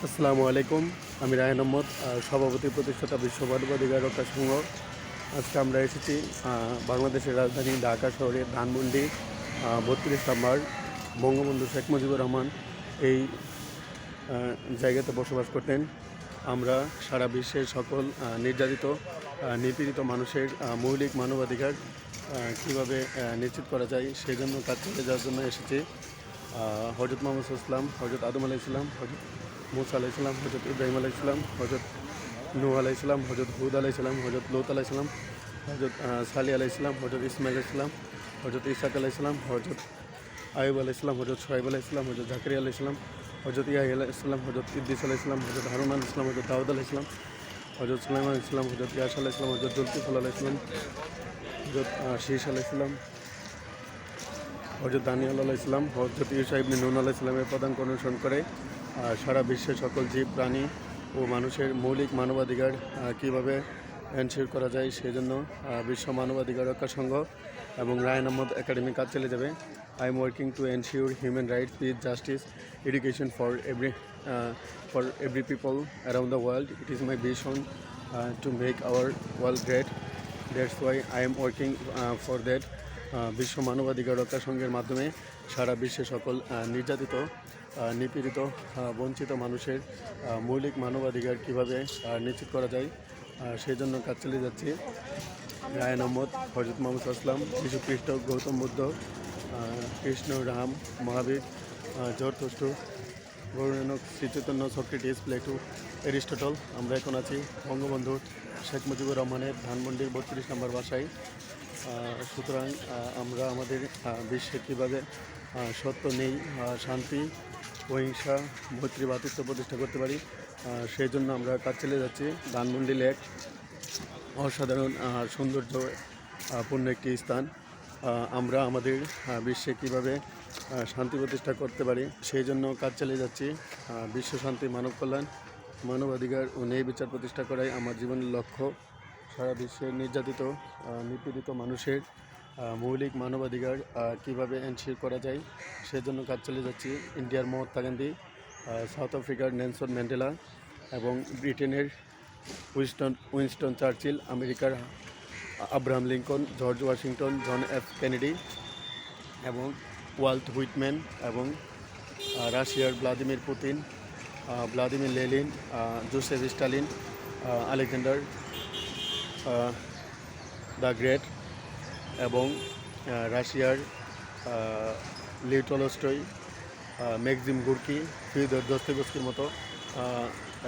আসসালামু আলাইকুম। আমি রায়হান আহমদ, সভাপতি প্রতিষ্ঠাতা বিশ্ব মানবাধিকার রক্ষা সংঘ। আজকে আমরা এসেছি বাংলাদেশের রাজধানী ঢাকা শহরের ধানমন্ডি 32 নম্বর বঙ্গবন্ধু শেখ মুজিবুর রহমান এই জায়গাতে বসবাস করতেন। আমরা সারা বিশ্বের সকল নির্যাতিত নিপীড়িত মানুষের মৌলিক মানবাধিকার কীভাবে নিশ্চিত করা যায় সেই জন্য কাজ করে যাওয়ার জন্য এসেছি। হজরত মোহাম্মদ ইসলাম, হজরত আদম আলাইহিসসালাম, হজরত মুসা আলাইহিসসালাম, হজরত ইব্রাহিম আলাইহিসসালাম, হজরত নূহ আলাইহিসসালাম, হজরত হুদ আলাইহিসসালাম, হজরত লূত আলাইহিসসালাম, হজরত সালিহ আলাইহিসসালাম, হজরত ইসমাইল আলাইহিসসালাম, হজরত ইসাক আলাইহিসসালাম, হজরত আইয়ুব আলাইহিসসালাম, হজরত শুআয়ব আলাইহিসসালাম, হজরত জাকারিয়া আলাইহিসসালাম, হজরত ইয়াহইয়া আলাইহিসসালাম, হজরত ইদ্রিস আলাইহিসসালাম, হজরত হারুন আলাইহিসসালাম, হজরত দাউদ আলাইহিসসালাম, হজরত সুলাইমান আলাইহিসসালাম, হজরত ইয়াস আলাইহিসসালাম, হজরত জুলকিফল আলাইহিসসালাম, হজরত শীশ আলাইহিসসালাম, হজরত দানিয়াল আলাইহিসসালাম, হজরত ইউসা ইবনে নুন আলাইহিসসালামের পদাঙ্ক অনুসরণ করে সারা বিশ্বের সকল জীব প্রাণী ও মানুষের মৌলিক মানবাধিকার কীভাবে এনশিওর করা যায় সেই জন্য বিশ্ব মানবাধিকার রক্ষা সংঘ এবং রায়হান আহমদ একাডেমি কাজ চলে যাবে। I am working to ensure human rights, piece, justice, education for every people around the world. It is my vision to make our world great. That's why I am working for that. বিশ্ব মানবাধিকার রক্ষা সংঘের মাধ্যমে সারা বিশ্বে সকল নির্যাতিত নিপীড়িত বঞ্চিত মানুষের মৌলিক মানবাধিকার কীভাবে নিশ্চিত করা যায় সেই জন্য কাজ চালিয়ে যাচ্ছি। রায়হান আহমদ, হজরত মোহাম্মদ ইসলাম, যীশু খ্রিস্ট, গৌতম বুদ্ধ, কৃষ্ণ, রাম, মহাবীর, জরথুস্টু, Guru Nanak, Shri Chaitanya, Socrates, Plato, Aristotle. আমরা এখন আছি বঙ্গবন্ধু শেখ মুজিবুর রহমানের ধানমন্ডির 32 নম্বর বাসায়। সুতরাং আমরা আমাদের বিশ্বে কীভাবে সত্য নেই, শান্তি, অহিংসা, মৈত্রী, ভ্রাতৃত্ব প্রতিষ্ঠা করতে পারি সেই জন্য আমরা কাজ চালিয়ে যাচ্ছি। ধানমন্ডি লেক অসাধারণ সৌন্দর্যপূর্ণ একটি স্থান। আমরা আমাদের বিশ্বে কীভাবে শান্তি প্রতিষ্ঠা করতে পারি সেই জন্য কাজ চালিয়ে যাচ্ছি। বিশ্ব শান্তি, মানব কল্যাণ, মানবাধিকার ও ন্যায় বিচার প্রতিষ্ঠা করাই আমার জীবনের লক্ষ্য। সারা বিশ্বের নির্যাতিত নিপীড়িত মানুষের মৌলিক মানবাধিকার কীভাবে এনশিওর করা যায় সেজন্য কাজ চালিয়ে যাচ্ছি। ইন্ডিয়ার মহাত্মা গান্ধী, সাউথ আফ্রিকার নেলসন ম্যান্ডেলা এবং ব্রিটেনের উইনস্টন চার্চিল, আমেরিকার Abraham Lincoln, George Washington, John F Kennedy এবং ওয়াল্ট হুইটম্যান এবং রাশিয়ার Vladimir Putin, Vladimir Lenin, Joseph Stalin, Alexander the Great এবং রাশিয়ার Leo Tolstoy, Maxim Gorky, Fyodor দস্তয়েভস্কির মতো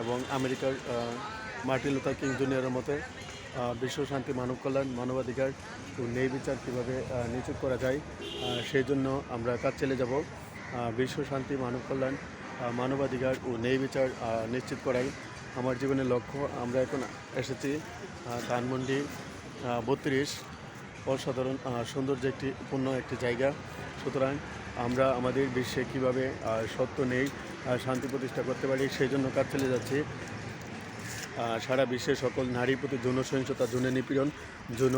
এবং আমেরিকার মার্টিন লুথার কিং জুনিয়রের মতো বিশ্ব শান্তি, মানব কল্যাণ, মানবাধিকার ও ন্যায় বিচার কীভাবে নিশ্চিত করা যায় সেই জন্য আমরা কাজ চালিয়ে যাব। বিশ্ব শান্তি, মানব কল্যাণ, মানবাধিকার ও ন্যায় বিচার নিশ্চিত করাই আমার জীবনের লক্ষ্য। আমরা এখন এসেছি ধানমন্ডি 32, অসাধারণ সৌন্দর্য পূর্ণ একটি জায়গা। সুতরাং আমরা আমাদের বিশ্বে কীভাবে সত্য নেই শান্তি প্রতিষ্ঠা করতে পারি সেই জন্য কাজ চালিয়ে যাচ্ছি। সারা বিশ্বের সকল নারীর প্রতি যৌন সহিংসতা, যৌন নিপীড়ন, যৌন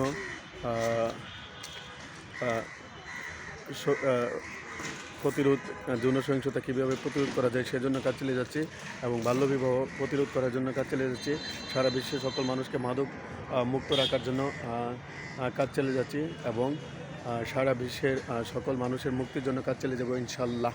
প্রতিরোধ, যৌন সহিংসতা কীভাবে প্রতিরোধ করা যায় সেজন্য কাজ চালিয়ে যাচ্ছি এবং বাল্যবিবাহ প্রতিরোধ করার জন্য কাজ চালিয়ে যাচ্ছি। সারা বিশ্বের সকল মানুষকে মাদক মুক্ত রাখার জন্য কাজ চালিয়ে যাচ্ছি এবং সারা বিশ্বের সকল মানুষের মুক্তির জন্য কাজ চালিয়ে যাব ইনশাল্লাহ।